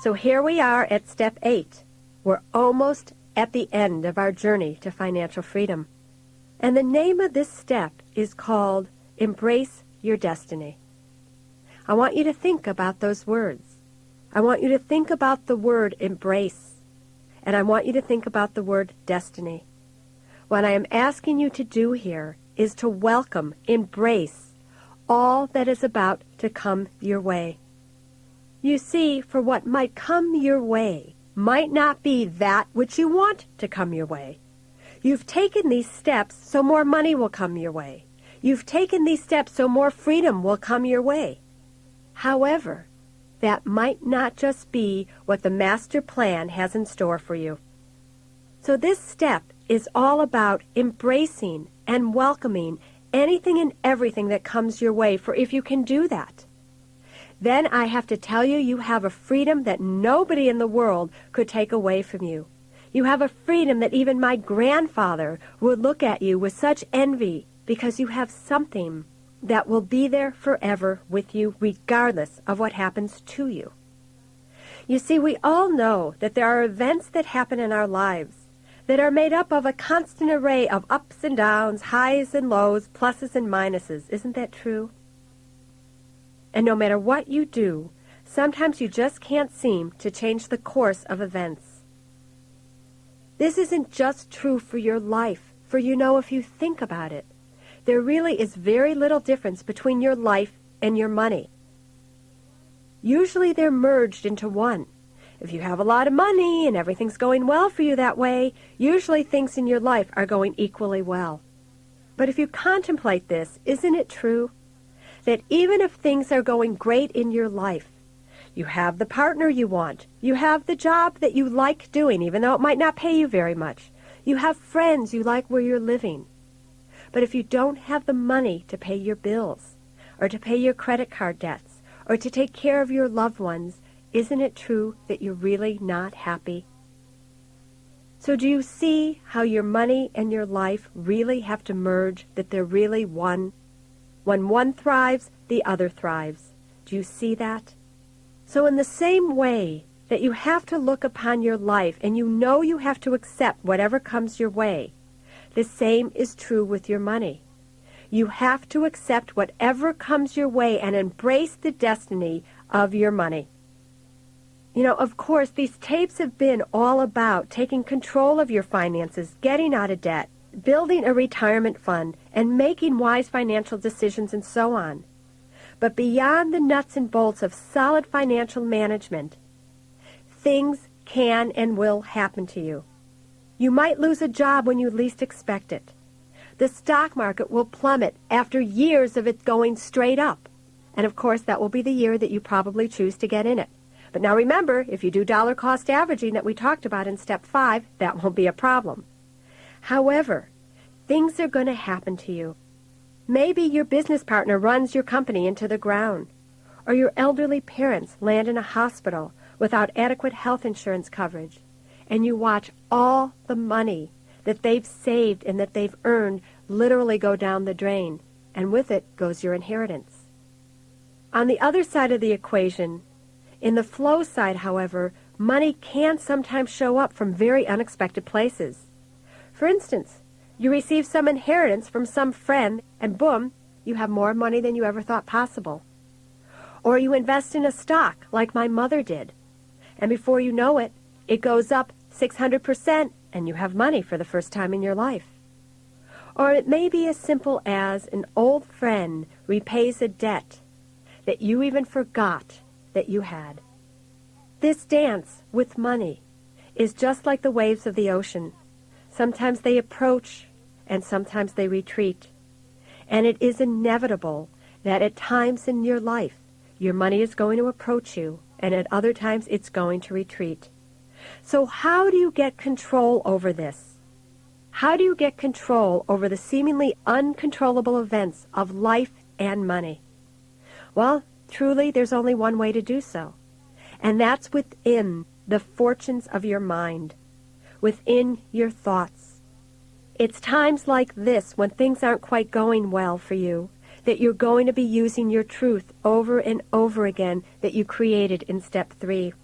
So here we are at step 8. We're almost at the end of our journey to financial freedom. And the name of this step is called Embrace Your Destiny. I want you to think about those words. I want you to think about the word embrace. And I want you to think about the word destiny. What I am asking you to do here is to welcome, embrace all that is about to come your way. You see, for what might come your way might not be that which you want to come your way. You've taken these steps so more money will come your way. You've taken these steps so more freedom will come your way. However, that might not just be what the master plan has in store for you. So this step is all about embracing and welcoming anything and everything that comes your way, for if you can do that, then I have to tell you, you have a freedom that nobody in the world could take away from you. You have a freedom that even my grandfather would look at you with such envy, because you have something that will be there forever with you regardless of what happens to you. You see, we all know that there are events that happen in our lives that are made up of a constant array of ups and downs, highs and lows, pluses and minuses. Isn't that true? And no matter what you do, sometimes you just can't seem to change the course of events. This isn't just true for your life, for you know, if you think about it, there really is very little difference between your life and your money. Usually they're merged into one. If you have a lot of money and everything's going well for you that way, usually things in your life are going equally well. But if you contemplate this, isn't it true that even if things are going great in your life, you have the partner you want, you have the job that you like doing, even though it might not pay you very much, you have friends you like where you're living, but if you don't have the money to pay your bills, or to pay your credit card debts, or to take care of your loved ones, isn't it true that you're really not happy? So do you see how your money and your life really have to merge, that they're really one? When one thrives, the other thrives. Do you see that? So in the same way that you have to look upon your life and you know you have to accept whatever comes your way, the same is true with your money. You have to accept whatever comes your way and embrace the destiny of your money. You know, of course, these tapes have been all about taking control of your finances, getting out of debt, building a retirement fund, and making wise financial decisions and so on. But beyond the nuts and bolts of solid financial management, things can and will happen to you. You might lose a job when you least expect it. The stock market will plummet after years of it going straight up. And of course, that will be the year that you probably choose to get in it. But now remember, if you do dollar cost averaging that we talked about in step 5, that won't be a problem. However, things are going to happen to you. Maybe your business partner runs your company into the ground, or your elderly parents land in a hospital without adequate health insurance coverage, and you watch all the money that they've saved and that they've earned literally go down the drain, and with it goes your inheritance. On the other side of the equation, in the flow side, however, money can sometimes show up from very unexpected places. For instance, you receive some inheritance from some friend, and boom, you have more money than you ever thought possible. Or you invest in a stock, like my mother did, and before you know it, it goes up 600%, and you have money for the first time in your life. Or it may be as simple as an old friend repays a debt that you even forgot that you had. This dance with money is just like the waves of the ocean. Sometimes they approach, and sometimes they retreat. And it is inevitable that at times in your life, your money is going to approach you, and at other times it's going to retreat. So how do you get control over this? How do you get control over the seemingly uncontrollable events of life and money? Well, truly, there's only one way to do so, and that's within the fortunes of your mind, within your thoughts. It's times like this, when things aren't quite going well for you, that you're going to be using your truth over and over again that you created in step 3.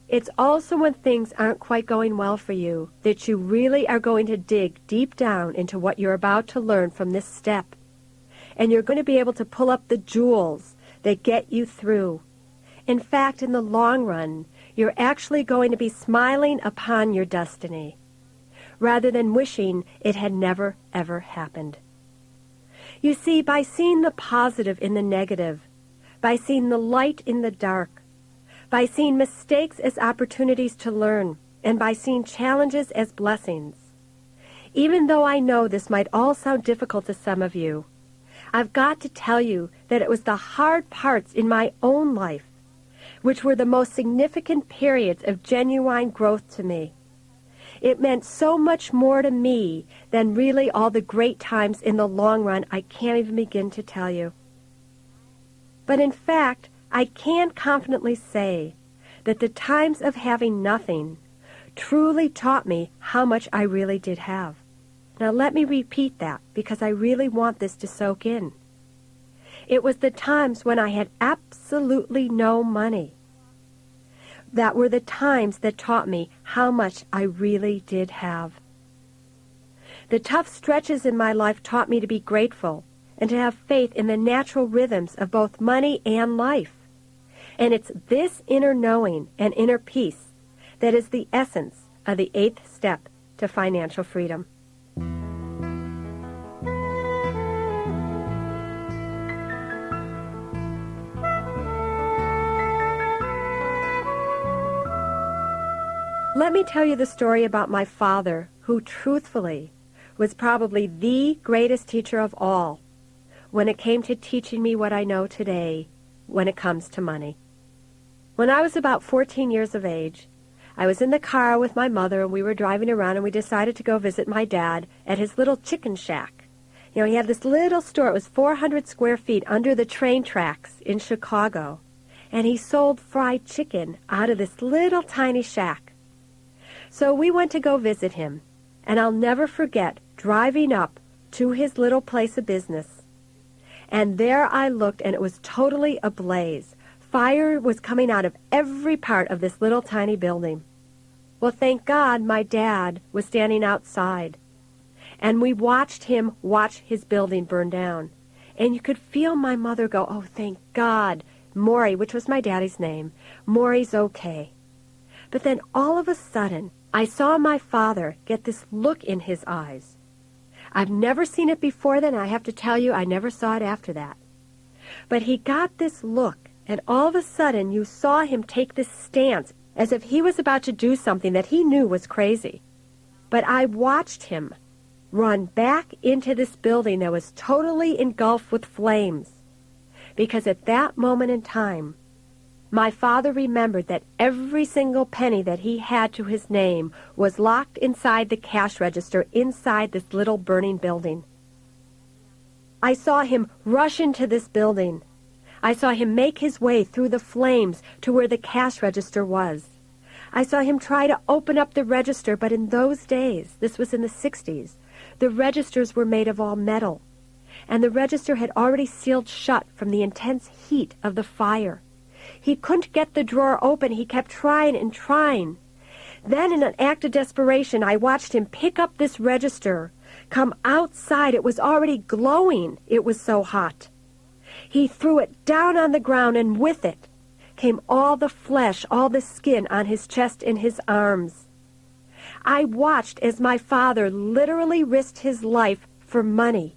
It's also when things aren't quite going well for you that you really are going to dig deep down into what you're about to learn from this step. And you're going to be able to pull up the jewels that get you through. In fact, in the long run, you're actually going to be smiling upon your destiny, rather than wishing it had never, ever happened. You see, by seeing the positive in the negative, by seeing the light in the dark, by seeing mistakes as opportunities to learn, and by seeing challenges as blessings, even though I know this might all sound difficult to some of you, I've got to tell you that it was the hard parts in my own life which were the most significant periods of genuine growth to me. It meant so much more to me than really all the great times in the long run I can't even begin to tell you. But in fact, I can confidently say that the times of having nothing truly taught me how much I really did have. Now let me repeat that, because I really want this to soak in. It was the times when I had absolutely no money that were the times that taught me how much I really did have. The tough stretches in my life taught me to be grateful and to have faith in the natural rhythms of both money and life. And it's this inner knowing and inner peace that is the essence of the 8th step to financial freedom. Let me tell you the story about my father, who truthfully was probably the greatest teacher of all when it came to teaching me what I know today when it comes to money. When I was about 14 years of age, I was in the car with my mother, and we were driving around, and we decided to go visit my dad at his little chicken shack. You know, he had this little store. It was 400 square feet under the train tracks in Chicago, and he sold fried chicken out of this little tiny shack. So we went to go visit him, and I'll never forget driving up to his little place of business. And there I looked, and it was totally ablaze. Fire was coming out of every part of this little tiny building. Well, thank God my dad was standing outside, and we watched him watch his building burn down. And you could feel my mother go, "Oh, thank God, Maury," which was my daddy's name, "Maury's okay." But then all of a sudden, I saw my father get this look in his eyes. I've never seen it before then. I have to tell you, I never saw it after that. But he got this look, and all of a sudden you saw him take this stance as if he was about to do something that he knew was crazy. But I watched him run back into this building that was totally engulfed with flames, because at that moment in time, my father remembered that every single penny that he had to his name was locked inside the cash register inside this little burning building. I saw him rush into this building. I saw him make his way through the flames to where the cash register was. I saw him try to open up the register, but in those days, this was in the 60s, the registers were made of all metal, and the register had already sealed shut from the intense heat of the fire. He couldn't get the drawer open. He kept trying and trying. Then, in an act of desperation, I watched him pick up this register, come outside. It was already glowing. It was so hot. He threw it down on the ground, and with it came all the flesh, all the skin on his chest and his arms. I watched as my father literally risked his life for money.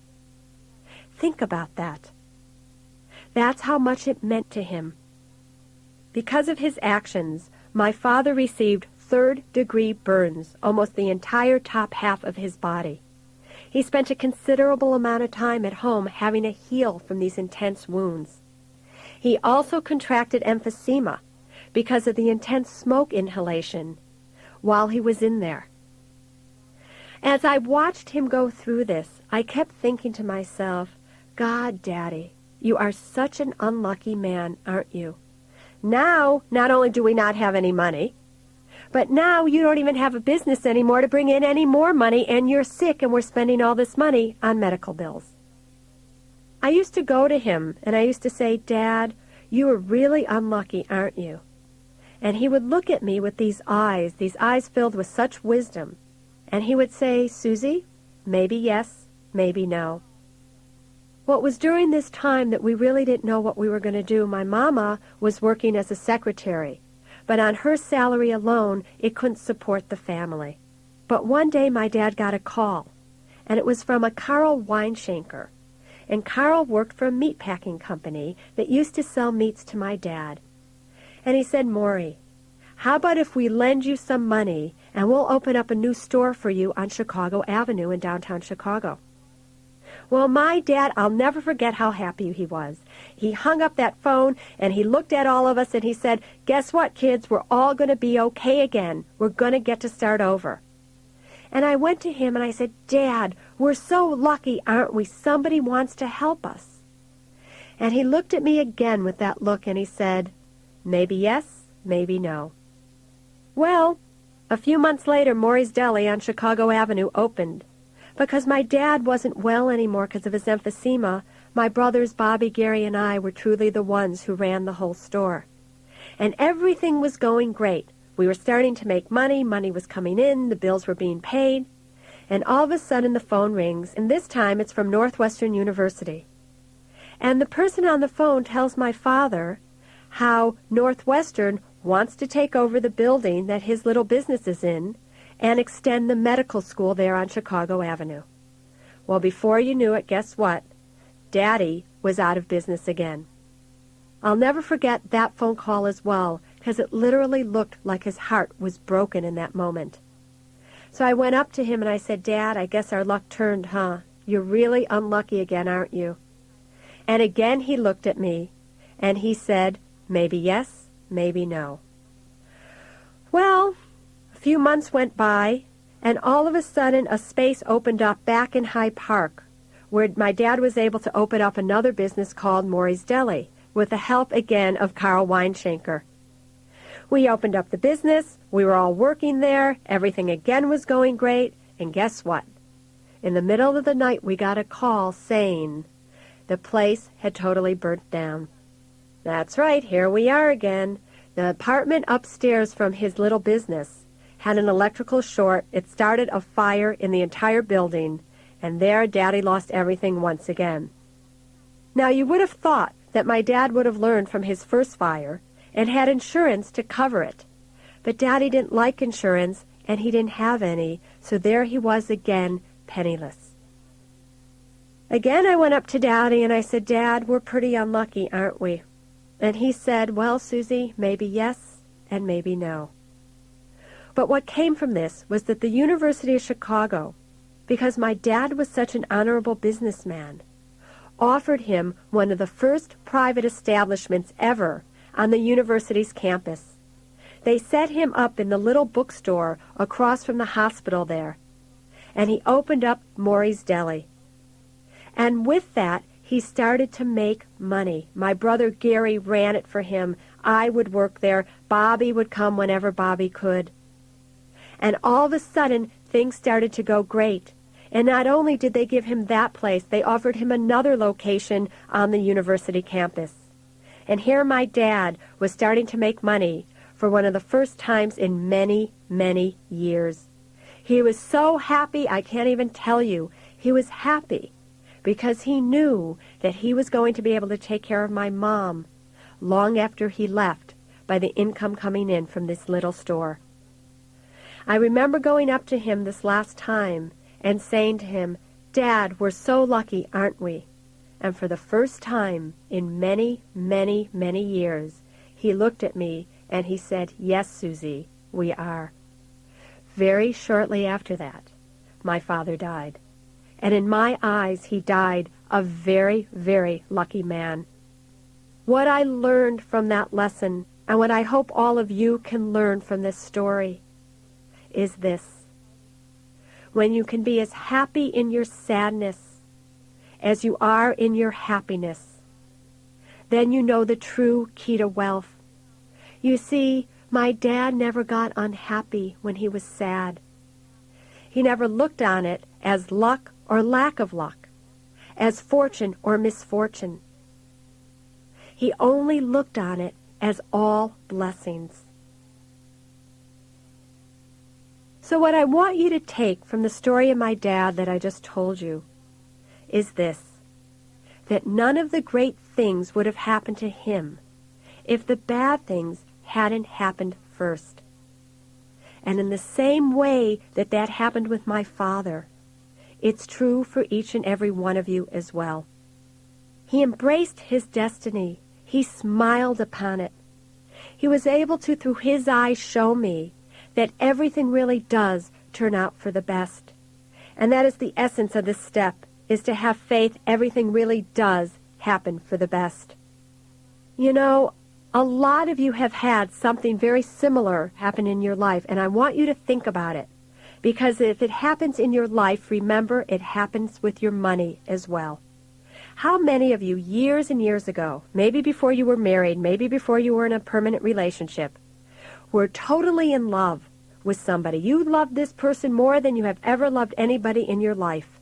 Think about that. That's how much it meant to him. Because of his actions, my father received third-degree burns, almost the entire top half of his body. He spent a considerable amount of time at home having to heal from these intense wounds. He also contracted emphysema because of the intense smoke inhalation while he was in there. As I watched him go through this, I kept thinking to myself, "God, Daddy, you are such an unlucky man, aren't you? Now, not only do we not have any money, but now you don't even have a business anymore to bring in any more money, and you're sick, and we're spending all this money on medical bills." I used to go to him, and I used to say, "Dad, you are really unlucky, aren't you?" And he would look at me with these eyes filled with such wisdom. And he would say, Susie, maybe yes, maybe no. Well, it was during this time that we really didn't know what we were going to do. My mama was working as a secretary, but on her salary alone, it couldn't support the family. But one day my dad got a call, and it was from a Carl Weinshanker. And Carl worked for a meatpacking company that used to sell meats to my dad. And he said, Maury, how about if we lend you some money and we'll open up a new store for you on Chicago Avenue in downtown Chicago? Well, my dad, I'll never forget how happy he was. He hung up that phone and he looked at all of us and he said, guess what, kids? We're all going to be okay again. We're going to get to start over. And I went to him and I said, Dad, we're so lucky, aren't we? Somebody wants to help us. And he looked at me again with that look and he said, maybe yes, maybe no. Well, a few months later, Maury's Deli on Chicago Avenue opened. Because my dad wasn't well anymore because of his emphysema, my brothers Bobby, Gary, and I were truly the ones who ran the whole store. And everything was going great. We were starting to make money was coming in, the bills were being paid. And all of a sudden the phone rings, and this time it's from Northwestern University. And the person on the phone tells my father how Northwestern wants to take over the building that his little business is in and extend the medical school there on Chicago Avenue. Well, before you knew it, guess what? Daddy was out of business again. I'll never forget that phone call as well, because it literally looked like his heart was broken in that moment. So I went up to him and I said, Dad, I guess our luck turned, huh? You're really unlucky again, aren't you? And again he looked at me and he said, maybe yes, maybe no. Well, a few months went by, and all of a sudden a space opened up back in Hyde Park, where my dad was able to open up another business called Maury's Deli, with the help again of Carl Weinshanker. We opened up the business, we were all working there, everything again was going great, and guess what? In the middle of the night we got a call saying the place had totally burnt down. That's right, here we are again. The apartment upstairs from his little business had an electrical short. It started a fire in the entire building, and there Daddy lost everything once again. Now, you would have thought that my dad would have learned from his first fire and had insurance to cover it. But Daddy didn't like insurance, and he didn't have any, so there he was again, penniless. Again, I went up to Daddy and I said, Dad, we're pretty unlucky, aren't we? And he said, well, Susie, maybe yes and maybe no. But what came from this was that the University of Chicago, because my dad was such an honorable businessman, offered him one of the first private establishments ever on the university's campus. They set him up in the little bookstore across from the hospital there, and he opened up Maury's Deli. And with that, he started to make money. My brother Gary ran it for him. I would work there. Bobby would come whenever Bobby could. And all of a sudden, things started to go great. And not only did they give him that place, they offered him another location on the university campus. And here my dad was starting to make money for one of the first times in many, many years. He was so happy, I can't even tell you. He was happy because he knew that he was going to be able to take care of my mom long after he left by the income coming in from this little store. I remember going up to him this last time and saying to him, Dad, we're so lucky, aren't we? And for the first time in many, many, many years, he looked at me and he said, yes, Susie, we are. Very shortly after that, my father died. And in my eyes, he died a very, very lucky man. What I learned from that lesson, and what I hope all of you can learn from this story, is this. When you can be as happy in your sadness as you are in your happiness, then you know the true key to wealth. You see, my dad never got unhappy when he was sad. He never looked on it as luck or lack of luck, as fortune or misfortune. He only looked on it as all blessings. So what I want you to take from the story of my dad that I just told you is this, that none of the great things would have happened to him if the bad things hadn't happened first. And in the same way that that happened with my father, it's true for each and every one of you as well. He embraced his destiny. He smiled upon it. He was able to, through his eyes, show me that everything really does turn out for the best. And that is the essence of this step, is to have faith everything really does happen for the best. You know, a lot of you have had something very similar happen in your life, and I want you to think about it. Because if it happens in your life, remember, it happens with your money as well. How many of you, years and years ago, maybe before you were married, maybe before you were in a permanent relationship, were totally in love with somebody? You loved this person more than you have ever loved anybody in your life.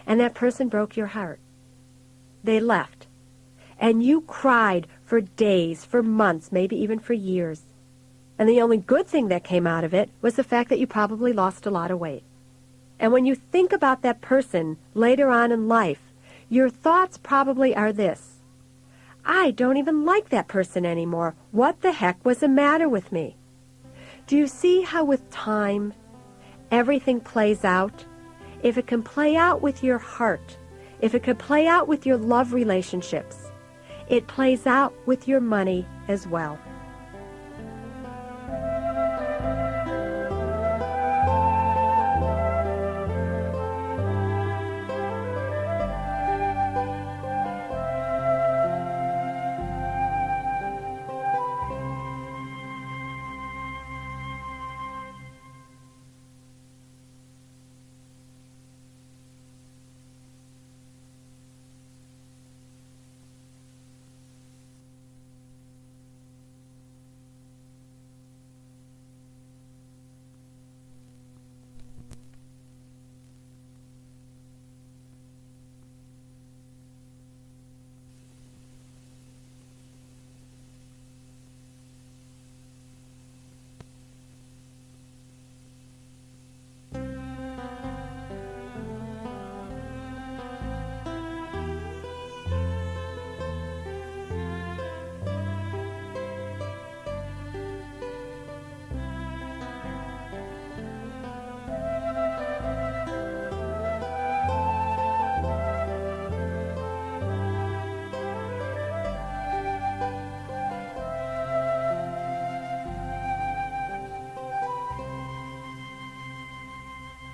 And that person broke your heart. They left. And you cried for days, for months, maybe even for years. And the only good thing that came out of it was the fact that you probably lost a lot of weight. And when you think about that person later on in life, your thoughts probably are this: I don't even like that person anymore. What the heck was the matter with me? Do you see how with time everything plays out? If it can play out with your heart, if it can play out with your love relationships, it plays out with your money as well.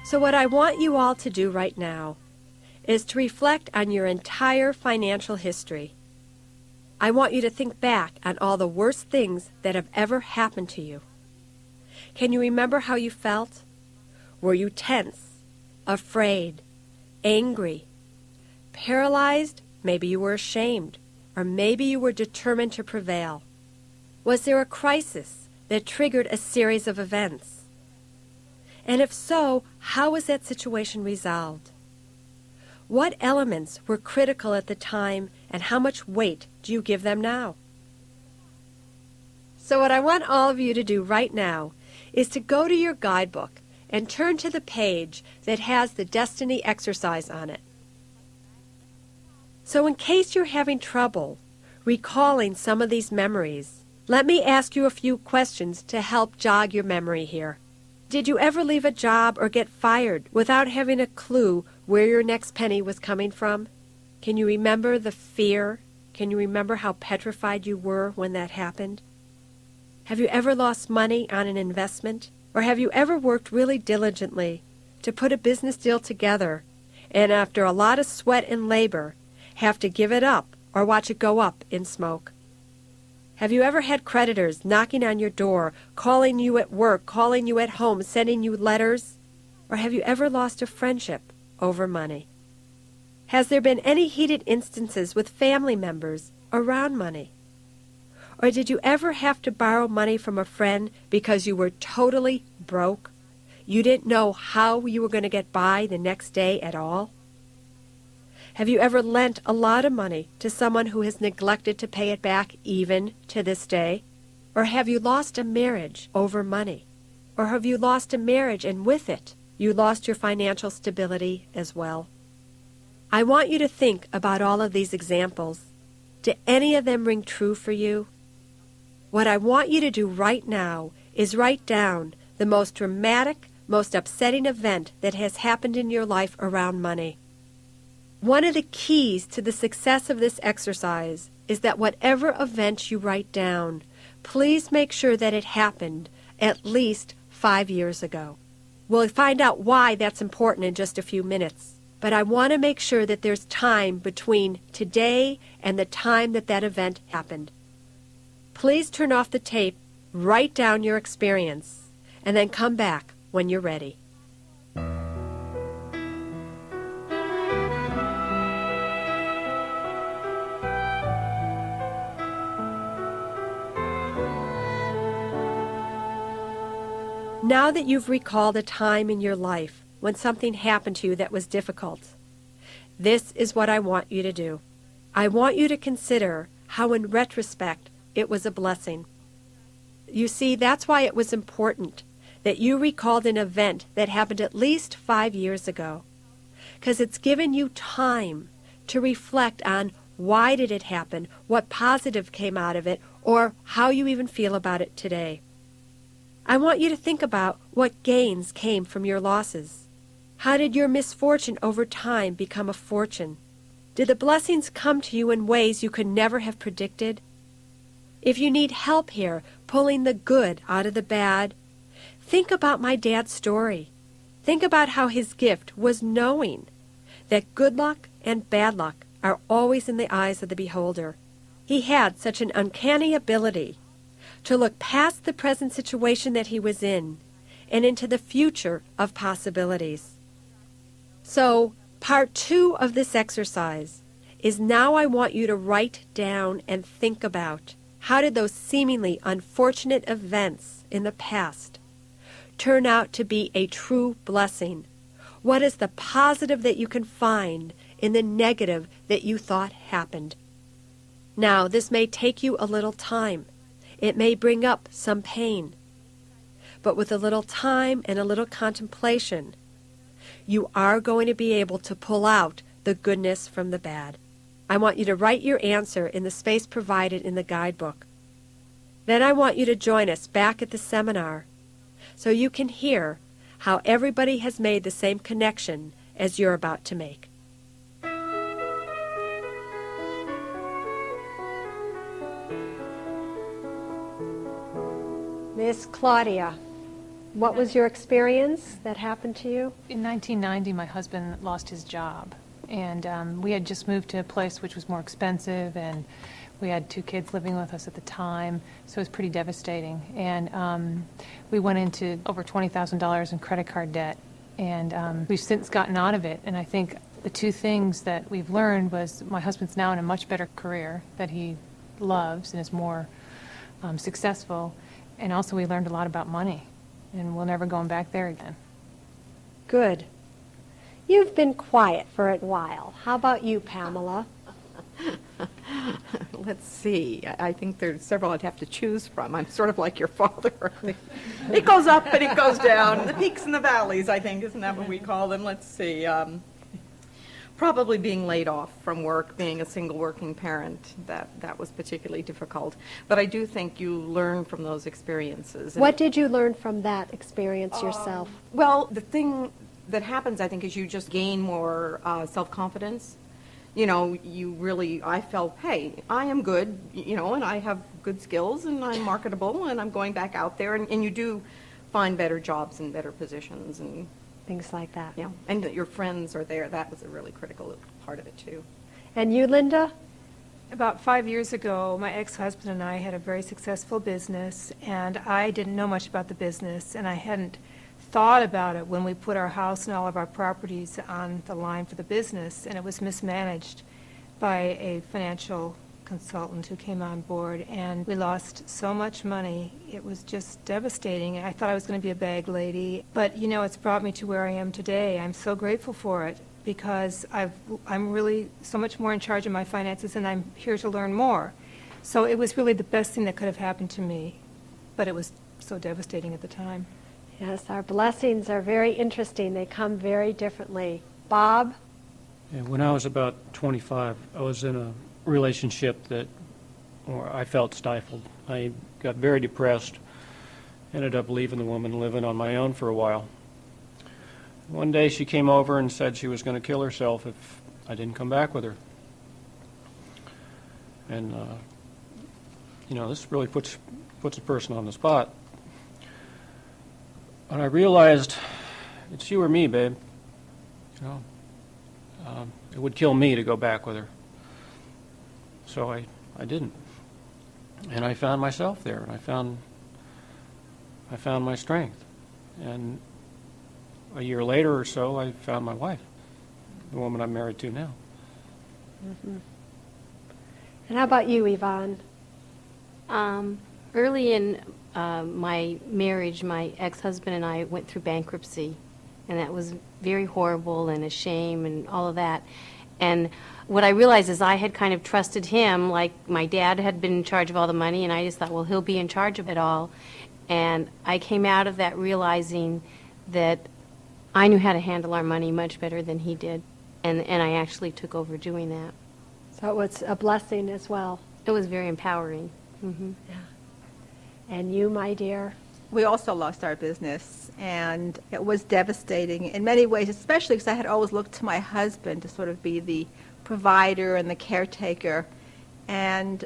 So what I want you all to do right now is to reflect on your entire financial history. I want you to think back on all the worst things that have ever happened to you. Can you remember how you felt? Were you tense, afraid, angry, paralyzed? Maybe you were ashamed, or maybe you were determined to prevail. Was there a crisis that triggered a series of events? And if so, how was that situation resolved? What elements were critical at the time, and how much weight do you give them now? So what I want all of you to do right now is to go to your guidebook and turn to the page that has the Destiny exercise on it. So in case you're having trouble recalling some of these memories, let me ask you a few questions to help jog your memory here. Did you ever leave a job or get fired without having a clue where your next penny was coming from? Can you remember the fear? Can you remember how petrified you were when that happened? Have you ever lost money on an investment? Or have you ever worked really diligently to put a business deal together and after a lot of sweat and labor have to give it up or watch it go up in smoke? Have you ever had creditors knocking on your door, calling you at work, calling you at home, sending you letters? Or have you ever lost a friendship over money? Has there been any heated instances with family members around money? Or did you ever have to borrow money from a friend because you were totally broke? You didn't know how you were going to get by the next day at all? Have you ever lent a lot of money to someone who has neglected to pay it back even to this day? Or have you lost a marriage over money? Or have you lost a marriage and with it, you lost your financial stability as well? I want you to think about all of these examples. Do any of them ring true for you? What I want you to do right now is write down the most dramatic, most upsetting event that has happened in your life around money. One of the keys to the success of this exercise is that whatever event you write down, please make sure that it happened at least 5 years ago. We'll find out why that's important in just a few minutes. But I want to make sure that there's time between today and the time that that event happened. Please turn off the tape, write down your experience, and then come back when you're ready. Now that you've recalled a time in your life when something happened to you that was difficult, this is what I want you to do. I want you to consider how in retrospect it was a blessing. You see, that's why it was important that you recalled an event that happened at least 5 years ago, because it's given you time to reflect on why did it happen, what positive came out of it, or how you even feel about it today. I want you to think about what gains came from your losses. How did your misfortune over time become a fortune? Did the blessings come to you in ways you could never have predicted? If you need help here pulling the good out of the bad, think about my dad's story. Think about how his gift was knowing that good luck and bad luck are always in the eyes of the beholder. He had such an uncanny ability to look past the present situation that he was in and into the future of possibilities. So, part 2 of this exercise is now I want you to write down and think about how did those seemingly unfortunate events in the past turn out to be a true blessing? What is the positive that you can find in the negative that you thought happened? Now, this may take you a little time. It may bring up some pain. But with a little time and a little contemplation, you are going to be able to pull out the goodness from the bad. I want you to write your answer in the space provided in the guidebook. Then I want you to join us back at the seminar so you can hear how everybody has made the same connection as you're about to make. Miss Claudia, what was your experience that happened to you? In 1990, my husband lost his job, and we had just moved to a place which was more expensive, and we had 2 kids living with us at the time, so it was pretty devastating. And we went into over $20,000 in credit card debt, and we've since gotten out of it. And I think the 2 things that we've learned was my husband's now in a much better career that he loves and is more successful. And also we learned a lot about money, and we're never going back there again. Good. You've been quiet for a while. How about you, Pamela? Let's see. I think there's several I'd have to choose from. I'm sort of like your father. It goes up and it goes down. The peaks and the valleys, I think. Isn't that what we call them? Let's see. Probably being laid off from work, being a single working parent, that was particularly difficult. But I do think you learn from those experiences. What did you learn from that experience yourself? Well, the thing that happens, I think, is you just gain more self-confidence. You know, I felt, hey, I am good, and I have good skills, and I'm marketable, and I'm going back out there, and you do find better jobs and better positions and things like that. Yeah, and that your friends are there. That was a really critical part of it, too. And you, Linda? About 5 years ago, my ex-husband and I had a very successful business, and I didn't know much about the business, and I hadn't thought about it when we put our house and all of our properties on the line for the business, and it was mismanaged by a financial consultant who came on board, and we lost so much money. It was just devastating. I thought I was going to be a bag lady, but it's brought me to where I am today. I'm so grateful for it because I'm really so much more in charge of my finances, and I'm here to learn more. So it was really the best thing that could have happened to me, but it was so devastating at the time. Yes, our blessings are very interesting. They come very differently. Bob? Yeah, when I was about 25, I was in a relationship where I felt stifled. I got very depressed, ended up leaving the woman, living on my own for a while. One day she came over and said she was going to kill herself if I didn't come back with her. And, this really puts a person on the spot. When I realized it's you or me, babe, it would kill me to go back with her. So I didn't. And I found myself there, and I found my strength. And a year later or so, I found my wife, the woman I'm married to now. Mm-hmm. And how about you, Yvonne? Early in my marriage, my ex-husband and I went through bankruptcy, and that was very horrible and a shame and all of that. And what I realized is I had kind of trusted him, like my dad had been in charge of all the money, and I just thought, well, he'll be in charge of it all. And I came out of that realizing that I knew how to handle our money much better than he did, and I actually took over doing that. So it was a blessing as well. It was very empowering. Mm-hmm. Yeah. And you, my dear? We also lost our business, and it was devastating in many ways, especially because I had always looked to my husband to sort of be the provider and the caretaker. And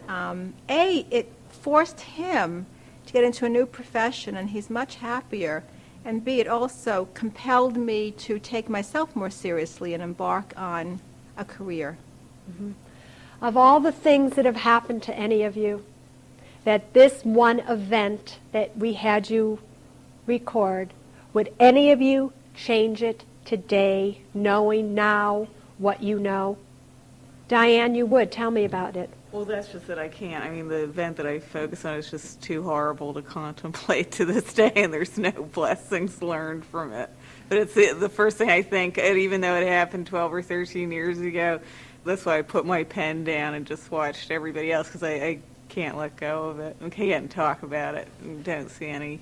it forced him to get into a new profession, and he's much happier. And B, it also compelled me to take myself more seriously and embark on a career. Mm-hmm. Of all the things that have happened to any of you, that this one event that we had you record, would any of you change it today, knowing now what you know? Diane, you would. Tell me about it. Well, that's just that I can't. I mean, the event that I focus on is just too horrible to contemplate to this day, and there's no blessings learned from it. But it's the first thing I think, and even though it happened 12 or 13 years ago, that's why I put my pen down and just watched everybody else, because I can't let go of it. I can't talk about it and don't see any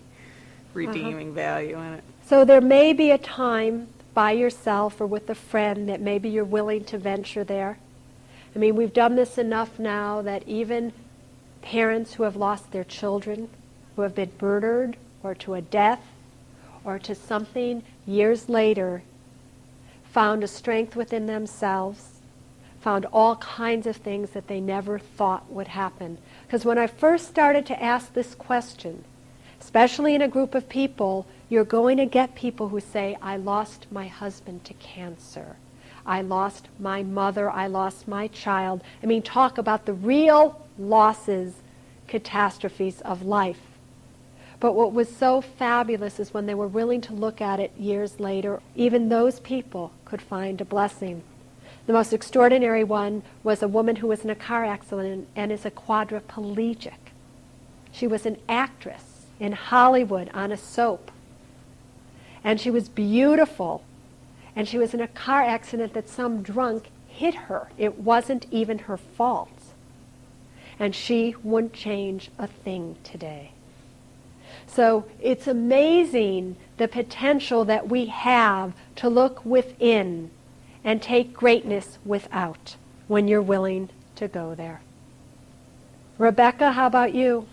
redeeming value in it. So there may be a time by yourself or with a friend that maybe you're willing to venture there. I mean, we've done this enough now that even parents who have lost their children, who have been murdered or to a death or to something years later, found a strength within themselves, found all kinds of things that they never thought would happen. Because when I first started to ask this question, especially in a group of people, you're going to get people who say, I lost my husband to cancer. I lost my mother. I lost my child. I mean, talk about the real losses, catastrophes of life. But what was so fabulous is when they were willing to look at it years later, even those people could find a blessing. The most extraordinary one was a woman who was in a car accident and is a quadriplegic. She was an actress in Hollywood on a soap. And she was beautiful. And she was in a car accident that some drunk hit her. It wasn't even her fault. And she wouldn't change a thing today. So it's amazing the potential that we have to look within and take greatness without when you're willing to go there. Rebecca, how about you?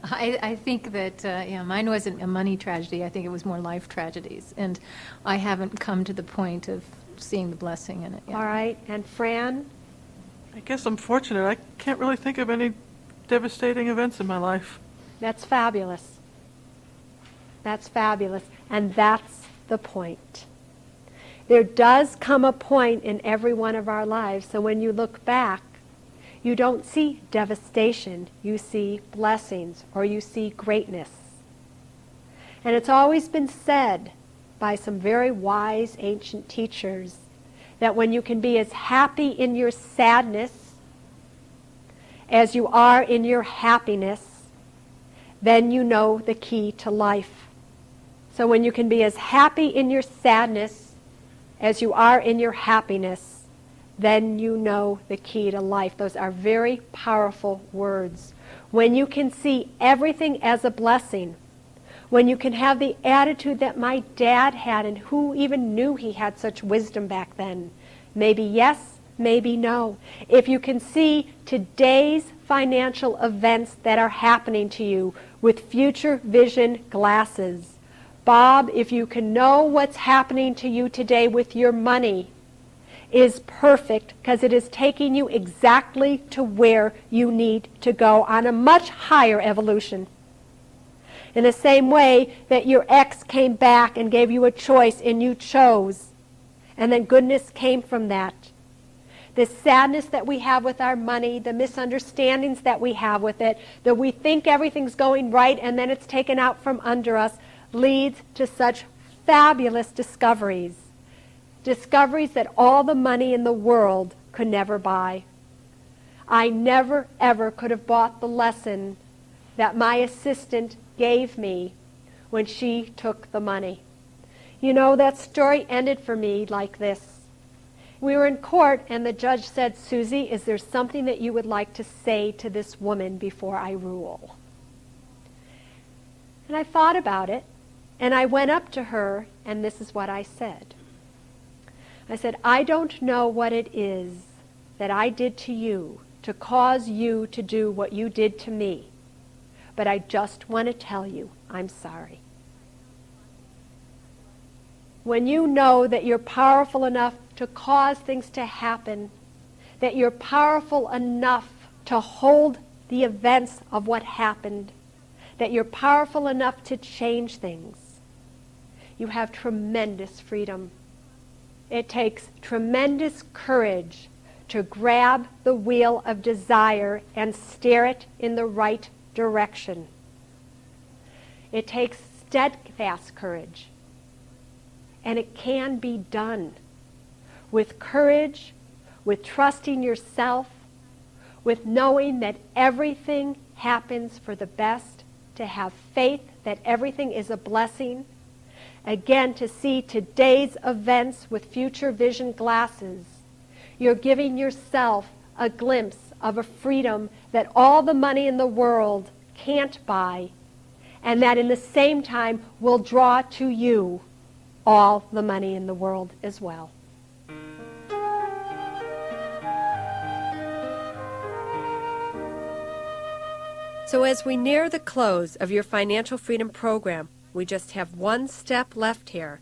I think that mine wasn't a money tragedy. I think it was more life tragedies. And I haven't come to the point of seeing the blessing in it yet. All right. And Fran? I guess I'm fortunate. I can't really think of any devastating events in my life. That's fabulous. That's fabulous. And that's the point. There does come a point in every one of our lives, so when you look back, you don't see devastation, you see blessings, or you see greatness. And it's always been said by some very wise ancient teachers that when you can be as happy in your sadness as you are in your happiness, then you know the key to life. So when you can be as happy in your sadness as you are in your happiness, then you know the key to life. Those are very powerful words. When you can see everything as a blessing, when you can have the attitude that my dad had, and who even knew he had such wisdom back then? Maybe yes, maybe no. If you can see today's financial events that are happening to you with future vision glasses. Bob, if you can know what's happening to you today with your money, is perfect, because it is taking you exactly to where you need to go on a much higher evolution. In the same way that your ex came back and gave you a choice and you chose, and then goodness came from that. The sadness that we have with our money, the misunderstandings that we have with it, that we think everything's going right and then it's taken out from under us, leads to such fabulous discoveries. Discoveries that all the money in the world could never buy. I never, ever could have bought the lesson that my assistant gave me when she took the money. You know, that story ended for me like this. We were in court and the judge said, "Susie, is there something that you would like to say to this woman before I rule?" And I thought about it, and I went up to her, and this is what I said. I said, "I don't know what it is that I did to you to cause you to do what you did to me, but I just want to tell you I'm sorry." When you know that you're powerful enough to cause things to happen, that you're powerful enough to hold the events of what happened, that you're powerful enough to change things, you have tremendous freedom. It takes tremendous courage to grab the wheel of desire and steer it in the right direction. It takes steadfast courage. And it can be done with courage, with trusting yourself, with knowing that everything happens for the best, to have faith that everything is a blessing. Again, to see today's events with future vision glasses. You're giving yourself a glimpse of a freedom that all the money in the world can't buy, and that in the same time will draw to you all the money in the world as well. So as we near the close of your Financial Freedom Program, we just have one step left here.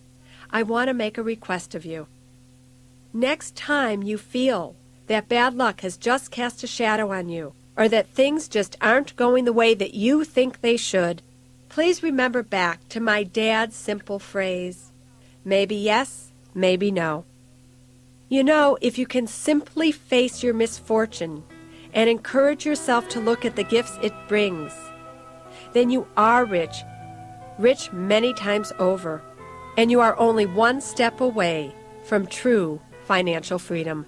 I want to make a request of you. Next time you feel that bad luck has just cast a shadow on you, or that things just aren't going the way that you think they should, please remember back to my dad's simple phrase, maybe yes, maybe no. You know, if you can simply face your misfortune and encourage yourself to look at the gifts it brings, then you are rich, rich many times over, and you are only one step away from true financial freedom.